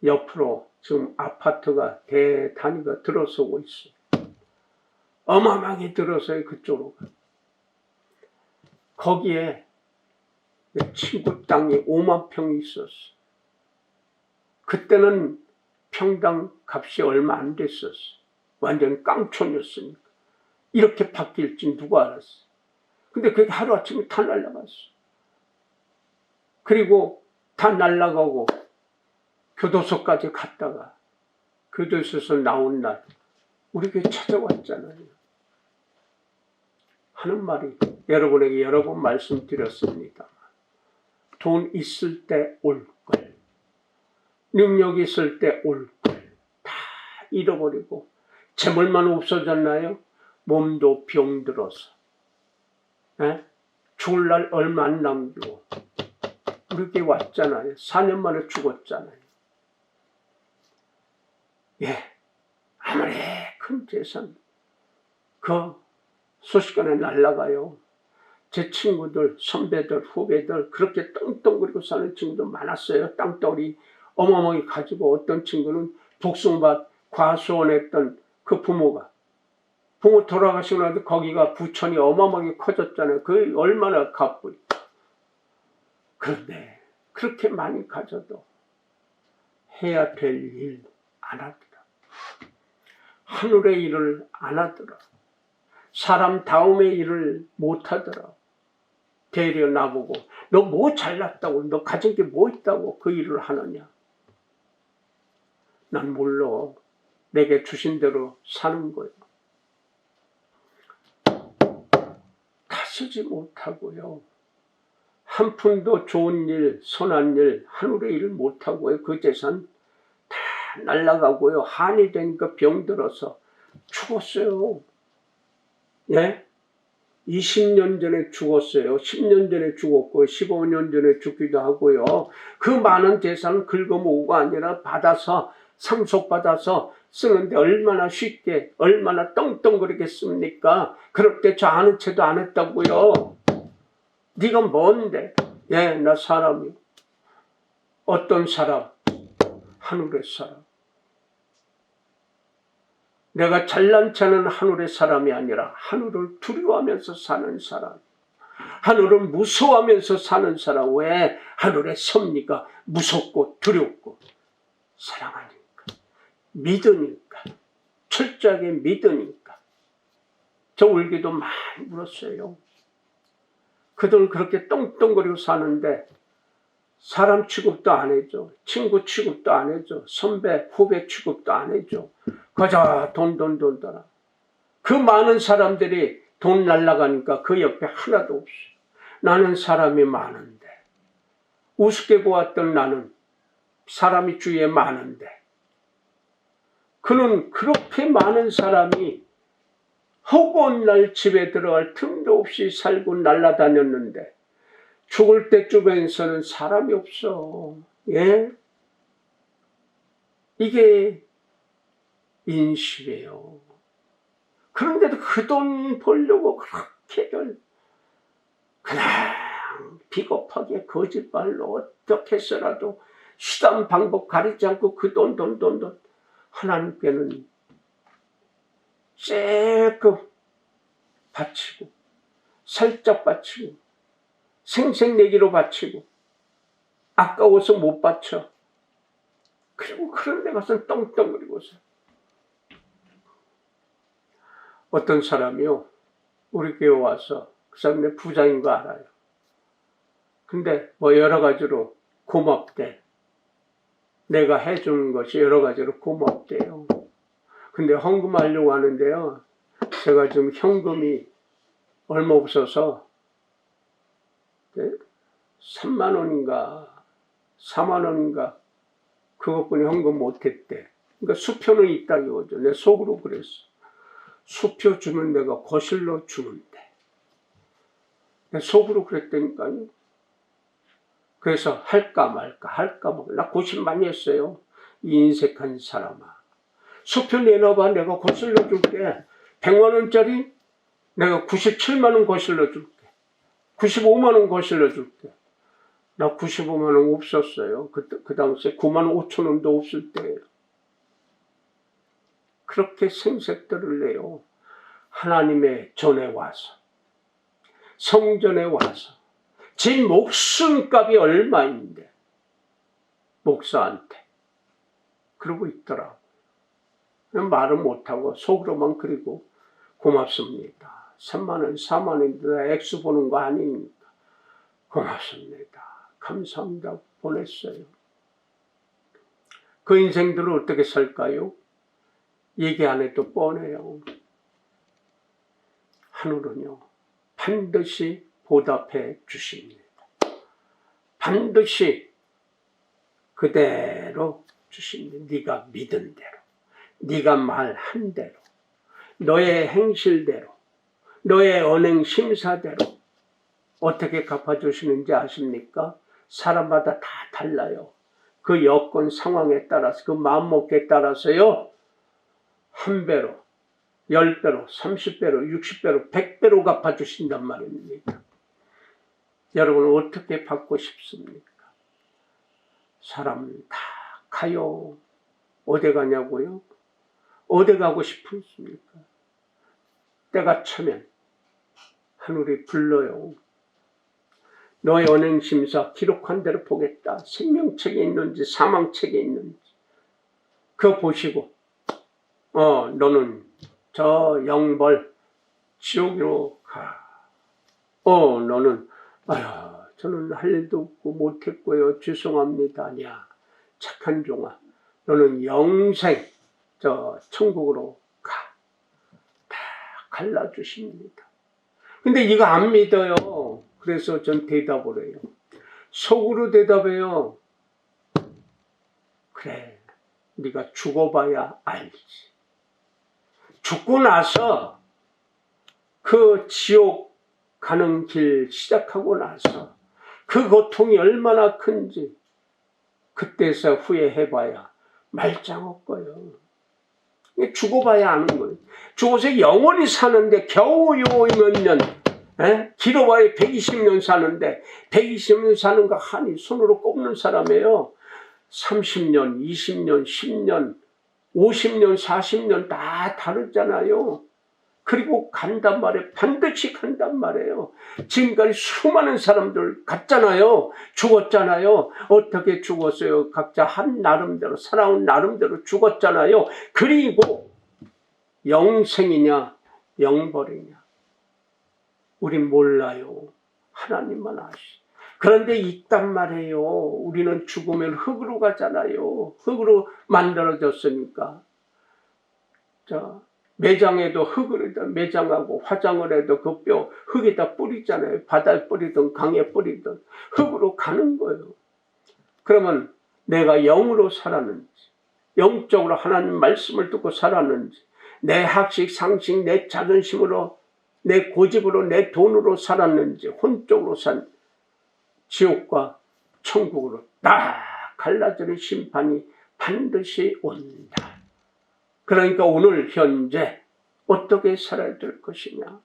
옆으로 지금 아파트가 대단위가 들어서고 있어요. 어마어마하게 들어서요. 그쪽으로. 거기에 친구 땅이 5만 평이 있었어. 그때는 평당 값이 얼마 안 됐었어. 완전 깡촌이었으니까. 이렇게 바뀔지 누가 알았어. 근데 그게 하루아침에 다 날아갔어. 그리고 다 날아가고 교도소까지 갔다가 교도소에서 나온 날 우리 교회 찾아왔잖아요. 하는 말이 여러분에게 여러 번 말씀드렸습니다. 돈 있을 때 올 걸, 능력 있을 때 올 걸 다 잃어버리고 재물만 없어졌나요? 몸도 병들어서 죽을 날 얼마 안 남기고 우리 교회 왔잖아요. 4년 만에 죽었잖아요. 아무리 큰 재산 그 순식간에 날아가요. 제 친구들, 선배들, 후배들 그렇게 떵떵거리고 사는 친구도 많았어요. 땅덩어리 어마어마하게 가지고 어떤 친구는 복숭아밭 과수원했던 그 부모 돌아가시고 나서 거기가 부천이 어마어마하게 커졌잖아요. 그게 얼마나 값불이. 그런데 그렇게 많이 가져도 해야 될 일 안 하더라. 하늘의 일을 안 하더라. 사람 다음의 일을 못 하더라. 대려 나보고 너 뭐 잘났다고 너 가진 게 뭐 있다고 그 일을 하느냐. 난 몰라. 내게 주신 대로 사는 거예요. 다 쓰지 못하고요. 한 푼도 좋은 일, 선한 일, 하늘의 일을 못하고요. 그 재산 다 날아가고요. 한이 되니까 병들어서 죽었어요. 20년 전에 죽었어요. 10년 전에 죽었고 15년 전에 죽기도 하고요. 그 많은 재산은 긁어모으고 아니라 받아서 상속받아서 쓰는데 얼마나 쉽게 얼마나 떵떵거리겠습니까? 그럴 때 저 아는 채도 안 했다고요. 네가 뭔데? 나 사람이요. 어떤 사람? 하늘의 사람. 내가 잘난 체는 하늘의 사람이 아니라 하늘을 두려워하면서 사는 사람. 하늘을 무서워하면서 사는 사람 왜 하늘에 섭니까? 무섭고 두렵고 사랑하니까, 믿으니까, 철저하게 믿으니까. 저 울기도 많이 울었어요. 그들 그렇게 떵떵거리고 사는데 사람 취급도 안 해줘. 친구 취급도 안 해줘. 선배, 후배 취급도 안 해줘. 그저 돈 돌아. 그 많은 사람들이 돈 날라가니까 그 옆에 하나도 없어. 나는 사람이 많은데, 우습게 보았던 나는 사람이 주위에 많은데, 그는 그렇게 많은 사람이 허구한 날 집에 들어갈 틈도 없이 살고 날아다녔는데 죽을 때 주변에서는 사람이 없어. 예? 이게 인심이에요. 그런데도 그 돈 벌려고 그렇게 그냥 비겁하게 거짓말로 어떻게 해서라도 수단 방법 가리지 않고 그 돈 하나님께는 조금 바치고 살짝 바치고 생색내기로 바치고 아까워서 못 바쳐. 그리고 그런 데 가서 떵떵거리고서 어떤 사람이요 우리 교회 와서 그 사람이 부자인 거 알아요. 근데 뭐 여러 가지로 고맙대. 내가 해주는 것이 여러 가지로 고맙대요. 근데 헌금하려고 하는데요. 제가 지금 현금이 얼마 없어서 3만 원인가 4만 원인가 그것뿐이 헌금 못했대. 그러니까 수표는 있다 이거죠. 내 속으로 그랬어. 수표 주면 내가 거실로 주는데. 내 속으로 그랬다니까요. 그래서 할까 말까 나 고심 많이 했어요. 이 인색한 사람아. 수표 내놔봐. 내가 거실로 줄게. 100만 원짜리 내가 97만 원 거실로 줄게. 95만 원 거실로 줄게. 나 95만 원 없었어요. 그 당시에 9만 5천 원도 없을 때예요. 그렇게 생색들을 내요. 하나님의 전에 와서 성전에 와서 지 목숨값이 얼마인데 목사한테 그러고 있더라고. 말은 못하고 속으로만 그리고 고맙습니다. 3만 원, 4만 원인데 액수 보는 거 아닙니까? 고맙습니다. 감사합니다. 보냈어요. 그 인생들을 어떻게 살까요? 얘기 안 해도 뻔해요. 하늘은요 반드시 보답해 주십니다. 반드시 그대로 주십니다. 네가 믿은 대로, 네가 말한 대로, 너의 행실대로, 너의 언행 심사대로 어떻게 갚아주시는지 아십니까? 사람마다 다 달라요. 그 여건 상황에 따라서 그 마음먹기에 따라서요 1배로, 10배로, 30배로, 60배로, 100배로 갚아주신단 말입니다. 여러분 어떻게 받고 싶습니까? 사람 다 가요. 어디 가냐고요? 어디 가고 싶으십니까? 때가 차면 하늘이 불러요. 너의 언행심사 기록한 대로 보겠다. 생명책에 있는지 사망책에 있는지 그거 보시고 너는 저 영벌 지옥으로 가. 너는 저는 할 일도 없고 못했고요. 죄송합니다. 아니야. 착한 종아. 너는 영생 저 천국으로 가. 다 갈라주십니다. 근데 이거 안 믿어요. 그래서 전 대답을 해요. 속으로 대답해요. 그래. 네가 죽어봐야 알지. 죽고 나서 그 지옥 가는 길 시작하고 나서 그 고통이 얼마나 큰지 그때서 후회해봐야 말짱없고요. 죽어봐야 아는 거예요. 죽어서 영원히 사는데 겨우 몇 년, 길어봐야 120년 사는데 120년 사는 거 한이 손으로 꼽는 사람이에요. 30년, 20년, 10년, 50년, 40년 다 다르잖아요. 그리고 간단 말이에요. 반드시 간단 말이에요. 지금까지 수많은 사람들 갔잖아요. 죽었잖아요. 어떻게 죽었어요? 각자 한 나름대로 살아온 나름대로 죽었잖아요. 그리고 영생이냐 영벌이냐 우린 몰라요. 하나님만 아시죠. 그런데 있단 말이에요. 우리는 죽으면 흙으로 가잖아요. 흙으로 만들어졌으니까. 자, 매장에도 흙을 매장하고 화장을 해도 그 뼈 흙에다 뿌리잖아요. 바다에 뿌리든 강에 뿌리든 흙으로 가는 거예요. 그러면 내가 영으로 살았는지, 영적으로 하나님 말씀을 듣고 살았는지, 내 학식, 상식, 내 자존심으로, 내 고집으로, 내 돈으로 살았는지, 혼적으로 산 지옥과 천국으로 딱 갈라지는 심판이 반드시 온다. 그러니까 오늘 현재 어떻게 살아야 될 것이냐?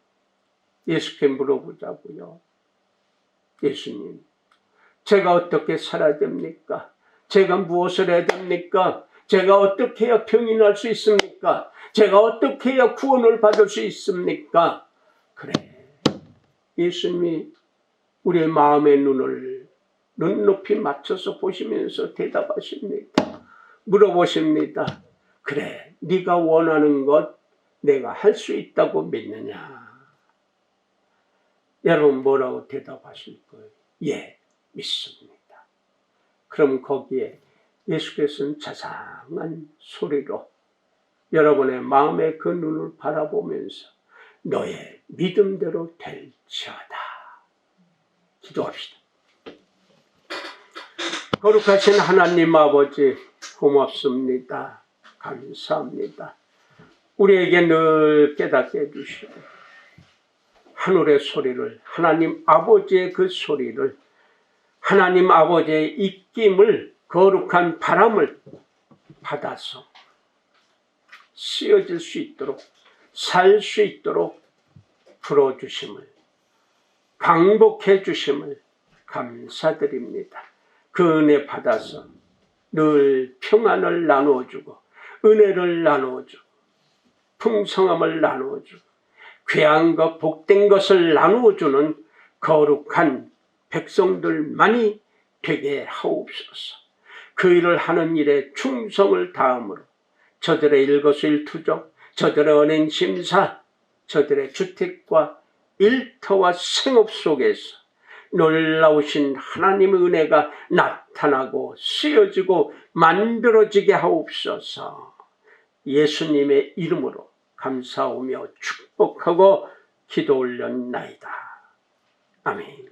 예수께 물어보자고요. 예수님, 제가 어떻게 살아야 됩니까? 제가 무엇을 해야 됩니까? 제가 어떻게 해야 병이 날 수 있습니까? 제가 어떻게 해야 구원을 받을 수 있습니까? 그래, 예수님이 우리의 마음의 눈을 눈높이 맞춰서 보시면서 대답하십니다. 물어보십니다. 그래, 네가 원하는 것 내가 할 수 있다고 믿느냐? 여러분 뭐라고 대답하실 거예요? 예, 믿습니다. 그럼 거기에 예수께서는 자상한 소리로 여러분의 마음의 그 눈을 바라보면서 너의 믿음대로 될지어다. 기도합시다. 거룩하신 하나님 아버지 고맙습니다. 감사합니다. 우리에게 늘 깨닫게 해주시고 하늘의 소리를, 하나님 아버지의 그 소리를, 하나님 아버지의 입김을, 거룩한 바람을 받아서 쓰여질 수 있도록, 살 수 있도록 불어주심을, 강복해 주심을 감사드립니다. 그 은혜 받아서 늘 평안을 나누어주고 은혜를 나누어주고 풍성함을 나누어주고 귀한 것 복된 것을 나누어주는 거룩한 백성들만이 되게 하옵소서. 그 일을 하는 일에 충성을 다함으로 저들의 일거수일투족, 저들의 언행심사, 저들의 주택과 일터와 생업 속에서 놀라우신 하나님의 은혜가 나타나고 쓰여지고 만들어지게 하옵소서. 예수님의 이름으로 감사하며 축복하고 기도 올렸나이다. 아멘.